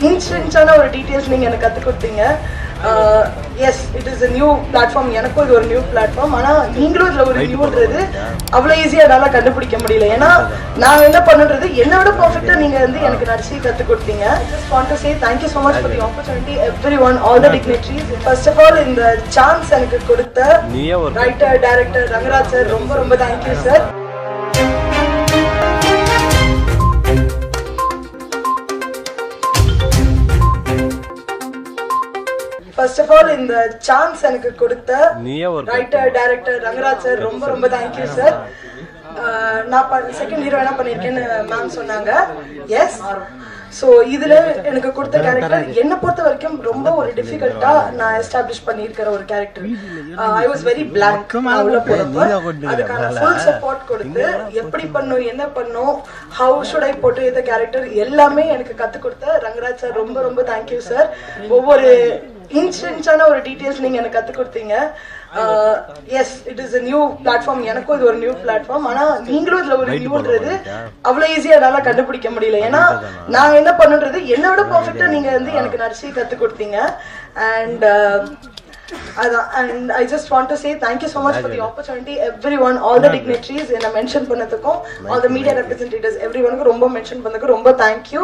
இன்ஸ்டன்டான ஒரு டீடைல்ஸ் நீங்க எனக்கு கத்து கொடுத்தீங்க. Yes, it is a new platform. எனக்கும் இது ஒரு நியூ பிளாட்ஃபார்ம். ஆனால் நீங்களும் இதில் ஒரு நியூன்றது அவ்வளோ ஈஸியாக என்னால் கண்டுபிடிக்க முடியல. ஏன்னா நான் என்ன பண்ணுறது என்னை விட பர்ஃபெக்டாக நீங்கள் வந்து எனக்கு நடிச்சு கற்றுக் கொடுத்தீங்க. Just want to say thank you so much for the opportunity everyone, all the dignitaries. First of all இந்த சான்ஸ் எனக்கு கொடுத்த ரைட்டர் டைரக்டர் ரங்கராஜ் சார் ரொம்ப ரொம்ப thank you sir. First of all இந்த சான்ஸ் எனக்கு கொடுத்த ரைட்டர் டைரக்டர் ரங்கராஜ் சார் ரொம்ப ரொம்ப தேங்க்யூ சார். நான் செகண்ட் ஹீரோயினா பண்ணியிருக்கேன்னு மேம் சொன்னாங்க. எஸ், ஸோ இதில் எனக்கு கொடுத்த கேரக்டர் என்னை பொறுத்த வரைக்கும் ரொம்ப ஒரு டிஃபிகல்ட்டா நான் எஸ்டாப்ளிஷ் பண்ணியிருக்கிற ஒரு character. I was very blank. உள்ள போறப்ப அதுக்கான ஃபுல் சப்போர்ட் கொடுத்து எப்படி பண்ணும் என்ன பண்ணும் ஹவு ஷுட் ஐ போட்டு இந்த கேரக்டர் எல்லாமே எனக்கு கற்றுக் கொடுத்த ரங்கராஜ் சார் ரொம்ப ரொம்ப தேங்க்யூ சார். ஒவ்வொரு இன்ஸ்டன்டான ஒரு டீடைல்ஸ் நீங்க எனக்கு கத்து கொடுத்தீங்க. Yes, it is a new platform. எனக்கும் இது ஒரு நியூ பிளாட்ஃபார்ம். ஆனா நீங்களும் இதுல ஒரு நியூன்றது அவ்வளவு ஈஸியா என்னால கண்டுபிடிக்க முடியல. ஏன்னா நான் என்ன பண்ணுறது என்னை விட பர்ஃபெக்டா நீங்க வந்து எனக்கு நடிச்சு கத்து கொடுத்தீங்க. And and I just want to say thank you so much for the opportunity everyone, all the dignitaries என்ன மென்ஷன் பண்ணதுக்கும் all the media representatives everyone ரொம்ப மென்ஷன் பண்ணதுக்கு ரொம்ப thank you.